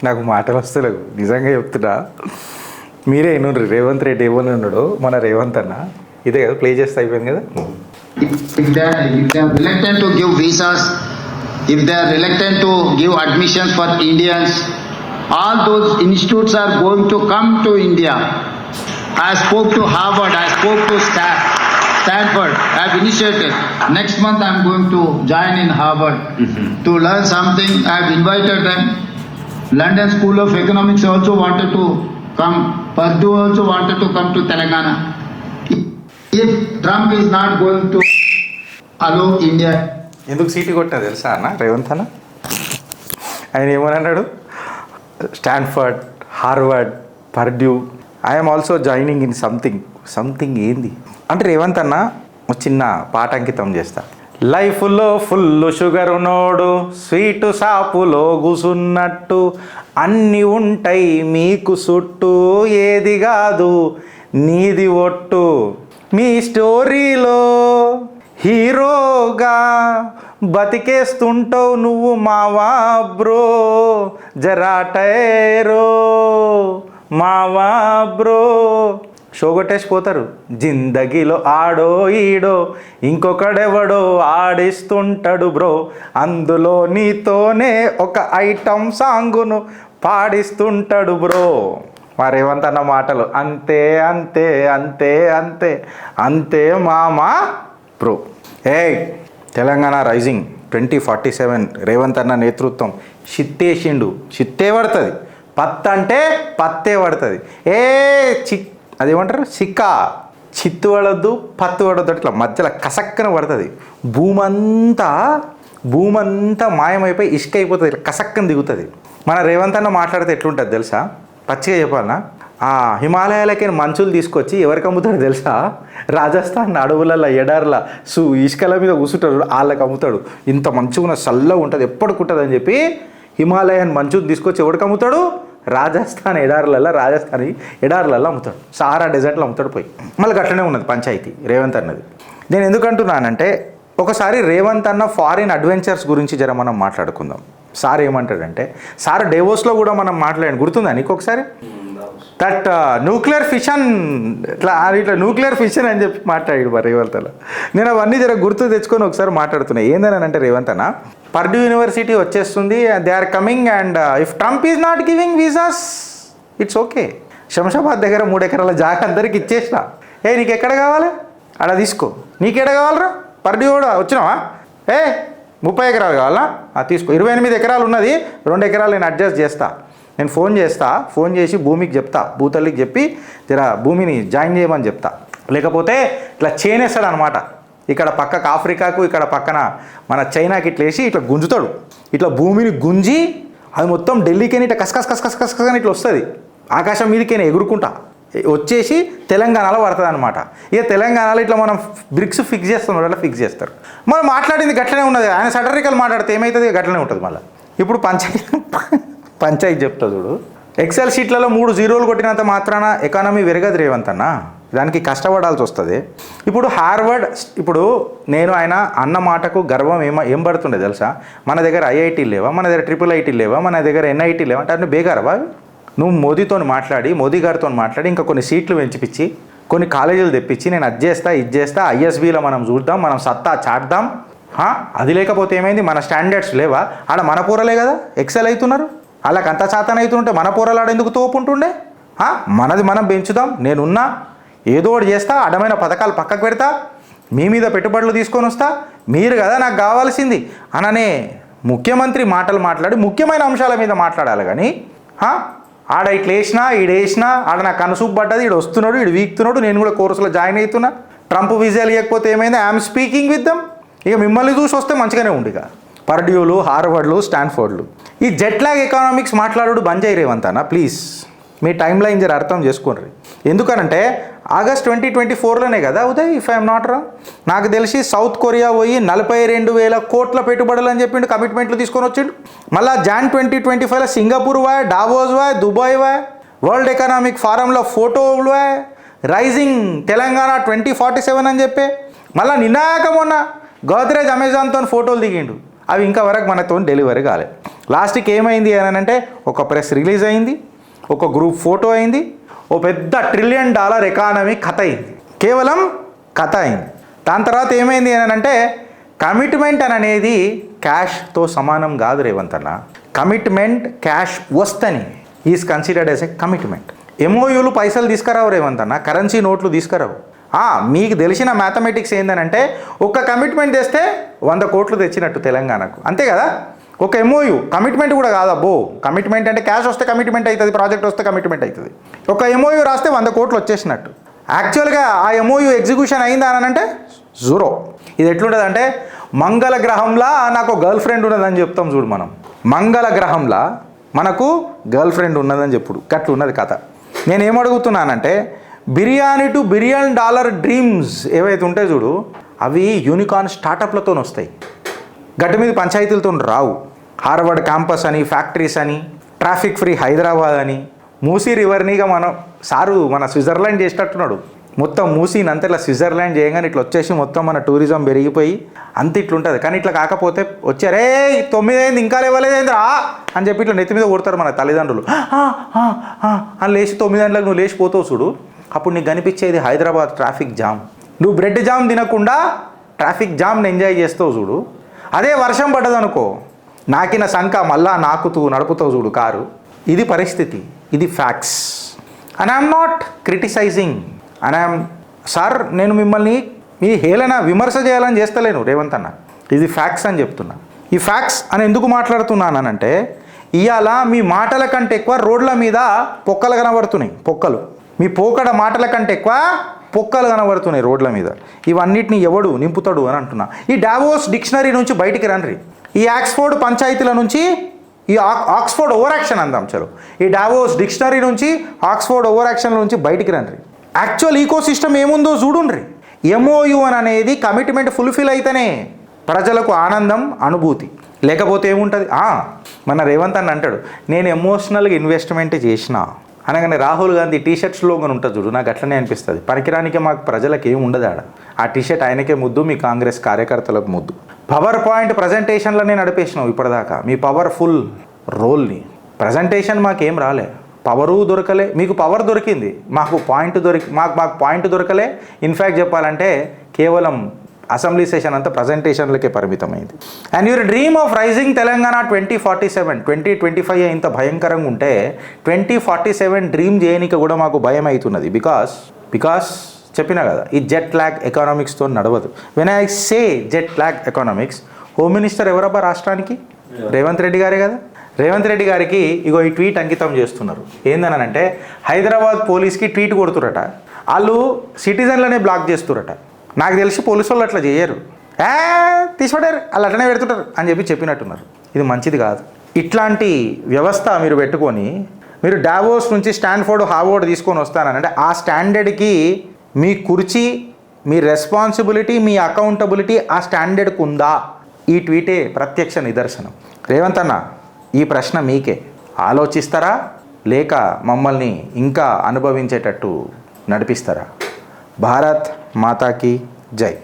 నాకు మాటలు వస్తలేవు, నిజంగా చెప్తున్నా. మీరే వినండి, రేవంత్ రెడ్డి ఏమని ఉన్నాడు మన రేవంత్ అన్న. ఇదే కదా ప్లే చేస్తే అయిపోయింది కదా. If they are reluctant to give visas, if they are reluctant to give admissions for Indians, all those institutes are going to come to India. I spoke to Harvard, I spoke to Stanford. I have initiated. Next month I am going to join in Harvard to learn something. I have invited them. London School of Economics also wanted to come. Purdue also wanted to come to Telangana. If Trump is not going to allow India. ఎందుకు seat కొట్టా తెలుసా అన్న రేవంత్ అన్న? ఆయన ఏమన్నాడు, Stanford, Harvard, Purdue, I'm also joining in something ఏంది అంటే రేవంత్ అన్న ఒక చిన్న పాట అంకితం చేస్తా. లైఫ్లో ఫుల్ షుగర్ ఉన్నోడు స్వీటు షాపులో కూసున్నట్టు అన్నీ ఉంటాయి మీకు చుట్టూ, ఏది కాదు నీది ఒట్టు. మీ స్టోరీలో హీరోగా బతికేస్తుంటావు నువ్వు మావా బ్రో, జరా టైరో మావా బ్రో. షో కొట్టేసిపోతారు. జిందగీలో ఆడో ఈడో ఇంకొకడెవడో ఆడిస్తుంటాడు బ్రో, అందులో నీతోనే ఒక ఐటమ్ సాంగును పాడిస్తుంటాడు బ్రో. మా రేవంత్ అన్న మాటలు అంతే అంతే అంతే అంతే అంతే మామా బ్రో. తెలంగాణ రైజింగ్ 2047 రేవంత్ అన్న నేతృత్వం చిత్తేసిండు, చిత్తే పడుతుంది. అంటే పత్తే పడుతుంది. అదేమంటారు, చిత్తు పడద్దు పత్తు పడద్దు, అట్లా మధ్యలో కసక్కన పడుతుంది. భూమంతా మాయమైపోయి ఇసుక అయిపోతుంది, ఇట్లా కసక్కన దిగుతుంది. మన రేవంత్ అన్న మాట్లాడితే ఎట్లుంటుంది తెలుసా? పచ్చిగా చెప్పాలన్నా, ఆ హిమాలయాలకి మంచులు తీసుకొచ్చి ఎవరికి అమ్ముతాడు తెలుసా? రాజస్థాన్ అడవులలో ఎడార్ల ఇసుకల మీద కూసుంటాడు, వాళ్ళకి అమ్ముతాడు. ఇంత మంచుగా చల్లగా ఉంటుంది, ఎప్పటికుంటుంది అని చెప్పి హిమాలయన్ మంచుని తీసుకొచ్చి ఎవరికి అమ్ముతాడు? రాజస్థాన్ ఎడార్లలో అమ్ముతాడు, సహారా డెజర్ట్లో అమ్ముతాడు పోయి. మళ్ళీ అట్లనే ఉన్నది పంచాయతీ రేవంత్ అన్నది. నేను ఎందుకంటున్నానంటే, ఒకసారి రేవంత్ అన్న ఫారిన్ అడ్వెంచర్స్ గురించి జర మనం మాట్లాడుకుందాం. సార్ ఏమంటాడంటే, సార్ డేవోస్లో కూడా మనం మాట్లాడాను, గుర్తుందా నీకు ఒకసారి? దట్ న్యూక్లియర్ ఫిషన్ ఇట్లా న్యూక్లియర్ ఫిషన్ అని చెప్పి మాట్లాడాడు మరి రేవంత్ అన్న. నేను అవన్నీ జర గుర్తు తెచ్చుకొని ఒకసారి మాట్లాడుతున్నాను. ఏందని అంటే రేవంత్ అన్న, పర్డ్యూ యూనివర్సిటీ వచ్చేస్తుంది, they are coming, and if Trump is not giving visas it's okay. Shamshabad దగ్గర 3 ఎకరాల జాగా అందరికి ఇచ్చేసిన, నీకు ఎక్కడ కావాలి అలా తీసుకో, నీకెక్కడ కావాలరా? పర్డ్యూ కూడా వచ్చినావా? 30 ఎకరాలు కావాలా? తీసుకో. 28 ఎకరాలు ఉన్నది, 2 ఎకరాలు నేను అడ్జస్ట్ చేస్తా. నేను ఫోన్ చేసి భూమికి చెప్తా, భూతల్లికి చెప్పి జర భూమిని జాయిన్ చేయమని చెప్తా. లేకపోతే ఇట్లా చేనేస్తాడు అనమాట. ఇక్కడ పక్కకు ఆఫ్రికాకు, ఇక్కడ పక్కన మన చైనాకి ఇట్లా వేసి ఇట్లా గుంజుతాడు. ఇట్లా భూమిని గుంజి అది మొత్తం ఢిల్లీకని ఇట్లా కసకని ఇట్లా వస్తుంది, ఆకాశం మీదకైనా ఎగురుకుంటా వచ్చేసి తెలంగాణలో పడుతుంది అనమాట. ఇక తెలంగాణలో ఇట్లా మనం బ్రిక్స్ ఫిక్స్ చేస్తున్నాడు, అట్లా ఫిక్స్ చేస్తారు. మనం మాట్లాడింది గట్లనే ఉన్నది. ఆయన సటరికల్ మాట్లాడితే ఏమవుతుంది? గట్లనే ఉంటుంది. మళ్ళీ ఇప్పుడు పంచాయతీ చెప్తా చూడు. ఎక్సెల్ షీట్లలో 3 జీరోలు కొట్టినంత మాత్రాన ఎకానమీ పెరగదు రేవంత్ అన్న, దానికి కష్టపడాల్సి వస్తుంది. ఇప్పుడు హార్వర్డ్, ఇప్పుడు నేను ఆయన అన్న మాటకు గర్వం ఏం పడుతుండే తెలుసా? మన దగ్గర ఐఐటీలు లేవా, మన దగ్గర IIIT లేవా, మన దగ్గర NIT లేవా అంటే అన్నీ బేగారవా? నువ్వు మోదీ గారితో మాట్లాడి ఇంకా కొన్ని సీట్లు పెంచిపించి కొన్ని కాలేజీలు తెప్పించి నేను అది చేస్తా ISBలో మనం చూద్దాం, మనం సత్తా చాటుదాం. అది లేకపోతే ఏమైంది? మన స్టాండర్డ్స్ లేవా? ఆడ మన పూరలే కదా ఎక్సెల్ అవుతున్నారు, వాళ్ళకి అంత శాతం అవుతుంటే మన పూరలు ఆడ ఎందుకు తోపుంటుండే? మనది మనం పెంచుదాం, నేనున్నా, ఏదో ఒకటి చేస్తా, అడ్డమైన పథకాలు పక్కకు పెడతా, మీ మీద పెట్టుబడులు తీసుకొని వస్తా, మీరు కదా నాకు కావాల్సింది అననే ముఖ్యమంత్రి మాటలు మాట్లాడి ముఖ్యమైన అంశాల మీద మాట్లాడాలి. కానీ ఆడ ఇట్లా ఈడేసినా ఆడ నాకు కనుసూపు పడ్డది, ఈడు వస్తున్నాడు, ఈడు వీక్తున్నాడు, నేను కూడా కోర్సులో జాయిన్ అవుతున్నా, ట్రంప్ వీజాలు ఇవ్వకపోతే ఏమైంది? I'm speaking with them. ఇక మిమ్మల్ని చూసి వస్తే మంచిగానే ఉండి. ఇక పర్డ్యూలు, హార్వర్డ్లు, స్టాన్ఫోర్డ్లు, ఈ జెట్లాగ్ ఎకనామిక్స్ మాట్లాడు బంద్ చేయి రేవంత్ అన్న ప్లీజ్. మీ టైం లైన్ జర అర్థం చేసుకోండి. ఎందుకనంటే ఆగస్ట్ 2024లోనే కదా Uday, if I'm not wrong, నాకు తెలిసి సౌత్ కొరియా పోయి 42,000 కోట్ల పెట్టుబడులు అని చెప్పిండు, కమిట్మెంట్లు తీసుకొని వచ్చిండు. మళ్ళీ జాన్ 2025లో సింగపూర్ వాయ్, డావోస్ వాయ్, దుబాయ్ వాయ్, వరల్డ్ ఎకనామిక్ ఫారంలో ఫోటోలు వాయ్, రైజింగ్ తెలంగాణ 2047 అని చెప్పి మళ్ళీ నిన్నాక మొన్న గోద్రేజ్ అమెజాన్తో ఫోటోలు దిగిండు. అవి ఇంకా వరకు మనతో డెలివరీ కాలేదు. లాస్ట్కి ఏమైంది అని అంటే ఒక ప్రెస్ రిలీజ్ అయింది, ఒక గ్రూప్ ఫోటో అయింది, ఓ పెద్ద $1 ట్రిలియన్ ఎకానమీ కథ అయింది, కేవలం కథ అయింది. దాని తర్వాత ఏమైంది అని అంటే కమిట్మెంట్ అని అనేది క్యాష్తో సమానం కాదు రేవంత్ అన్న. కమిట్మెంట్ క్యాష్ వస్తని is considered as a commitment. ఎంఓయూలు పైసలు తీసుకురావు రేవంత్ అన్న, కరెన్సీ నోట్లు తీసుకురావు. మీకు తెలిసిన మ్యాథమెటిక్స్ ఏంటనంటే ఒక కమిట్మెంట్ తెస్తే 100 కోట్లు తెచ్చినట్టు తెలంగాణకు, అంతే కదా. ఒక ఎంఓయూ కమిట్మెంట్ కూడా కాదబ్బో. కమిట్మెంట్ అంటే క్యాష్ వస్తే కమిట్మెంట్ అవుతుంది, ప్రాజెక్ట్ వస్తే కమిట్మెంట్ అవుతుంది. ఒక ఎంఓయూ రాస్తే 100 కోట్లు వచ్చేసినట్టు. యాక్చువల్గా ఆ ఎంఓయూ ఎగ్జిక్యూషన్ అయిందా అని అంటే 0. ఇది ఎట్లుంటుంది అంటే మంగళ గ్రహంలా నాకు గర్ల్ ఫ్రెండ్ ఉన్నదని చెప్తాం చూడు మనం. మంగళ గ్రహంలా మనకు గర్ల్ ఫ్రెండ్ ఉన్నదని చెప్పుడు గట్లు ఉన్నది కథ. నేనేమడుగుతున్నానంటే బిర్యానీ టు $1 బిలియన్ డ్రీమ్స్ ఏవైతే ఉంటాయి చూడు, అవి యూనికార్న్ స్టార్టప్లతో వస్తాయి, గడ్డ మీద పంచాయతీలతో రావు. హార్వర్డ్ క్యాంపస్ అని, ఫ్యాక్టరీస్ అని, ట్రాఫిక్ ఫ్రీ హైదరాబాద్ అని, మూసీ రివర్నిగా మన స్విట్జర్లాండ్ చేసేటట్టున్నాడు. మొత్తం మూసీని అంత ఇట్లా స్విట్జర్లాండ్ చేయగానే ఇట్లా వచ్చేసి మొత్తం మన టూరిజం పెరిగిపోయి అంత ఇట్లుంటుంది. కానీ ఇట్లా కాకపోతే వచ్చారే 9 అయింది ఇంకా లేవలేదేంద్రా అని చెప్పి ఇట్లా నెత్తి మీద కొడతారు మన తల్లిదండ్రులు. అని లేచి 9 గంటలకు నువ్వు లేచిపోతావు చూడు, అప్పుడు నీకు కనిపించేది హైదరాబాద్ ట్రాఫిక్ జామ్. నువ్వు బ్రెడ్ జామ్ తినకుండా ట్రాఫిక్ జామ్ని ఎంజాయ్ చేస్తావు చూడు. అదే వర్షం పడ్డదనుకో, నాకిన సంక మళ్ళా నాకుతూ నడుపుతావు చూడు కారు. ఇది పరిస్థితి, ఇది facts. And I'm not criticizing and I'm sir, నేను మిమ్మల్ని మీ హేళన విమర్శ చేయాలని చేస్తలేను రేవంత్ అన్న, ఇది ఫ్యాక్ట్స్ అని చెప్తున్నా. ఈ ఫ్యాక్ట్స్ అని ఎందుకు మాట్లాడుతున్నానంటే ఇవాళ మీ మాటల కంటే ఎక్కువ రోడ్ల మీద పొక్కలు కనబడుతున్నాయి. పొక్కలు మీ పోకడ మాటల కంటే ఎక్కువ పొక్కలు కనబడుతున్నాయి రోడ్ల మీద. ఇవన్నిటిని ఎవడు నింపుతాడు అని అంటున్నా. ఈ డావోస్ డిక్షనరీ నుంచి బయటికి రండి. ఈ ఆక్స్ఫోర్డ్ పంచాయతీల నుంచి, ఈ ఆక్స్ఫోర్డ్ ఓవర్ యాక్షన్ అందాం చలో, ఈ డావోస్ డిక్షనరీ నుంచి, ఆక్స్ఫోర్డ్ ఓవర్ యాక్షన్ నుంచి బయటికి రండి. యాక్చువల్ ఈకో సిస్టమ్ ఏముందో చూడుండ్రి. ఎంఓయూ అని అనేది కమిట్మెంట్ ఫుల్ఫిల్ అయితేనే ప్రజలకు ఆనందం, అనుభూతి. లేకపోతే ఏముంటుంది? మన రేవంత్ అన్న అంటాడు నేను ఎమోషనల్గా ఇన్వెస్ట్మెంట్ చేసిన అనగానే రాహుల్ గాంధీ టీషర్ట్ స్లోగన్ ఉంటుంది చూడు, నాకు అట్లనే అనిపిస్తుంది. పనికిరానికే మాకు ప్రజలకు ఏమి ఉండదు ఆడ. ఆ టీషర్ట్ ఆయనకే ముద్దు, మీ కాంగ్రెస్ కార్యకర్తలకు ముద్దు. పవర్ పాయింట్ ప్రజెంటేషన్లనే నడిపేసినావు ఇప్పటిదాకా మీ పవర్ఫుల్ రోల్ని. ప్రజెంటేషన్ మాకేం రాలే, పవరు దొరకలే. మీకు పవర్ దొరికింది, మాకు పాయింట్ దొరకలే. ఇన్ఫ్యాక్ట్ చెప్పాలంటే కేవలం అసెంబ్లీ సెషన్ అంతా ప్రజెంటేషన్లకే పరిమితమైంది. And your dream of rising Telangana 2047, 2025 ఇంత భయంకరంగా ఉంటే 2047 డ్రీమ్ చేయడానికి కూడా మాకు భయం అవుతున్నది. బికాస్ చెప్పినా కదా, ఈ జెట్ లాగ్ ఎకనామిక్స్తో నడవదు. When I say jet lag economics, home minister ఎవరబ్బా రాష్ట్రానికి? రేవంత్ రెడ్డి గారే కదా. రేవంత్ రెడ్డి గారికి ఇగో ఈ ట్వీట్ అంకితం చేస్తున్నారు. ఏందనంటే హైదరాబాద్ పోలీస్కి ట్వీట్ కొడుతురట, వాళ్ళు సిటిజన్లనే బ్లాక్ చేస్తురట. నాకు తెలిసి పోలీసు వాళ్ళు అట్లా చేయరు, తీసిపడారు వాళ్ళు అట్లనే పెడుతుంటారు అని చెప్పినట్టున్నారు. ఇది మంచిది కాదు. ఇట్లాంటి వ్యవస్థ మీరు పెట్టుకొని మీరు డావోస్ నుంచి స్టాన్ఫోర్డ్, హార్వర్డ్ తీసుకొని వస్తానంటే ఆ స్టాండర్డ్కి మీ కుర్చీ, మీ రెస్పాన్సిబిలిటీ, మీ అకౌంటబిలిటీ ఆ స్టాండర్డ్కి ఉందా? ఈ ట్వీటే ప్రత్యక్ష నిదర్శనం. రేవంత్ అన్న, ఈ ప్రశ్న మీకే. ఆలోచిస్తారా లేక మమ్మల్ని ఇంకా అనుభవించేటట్టు నడిపిస్తారా? భారత్ మాతాకి జై.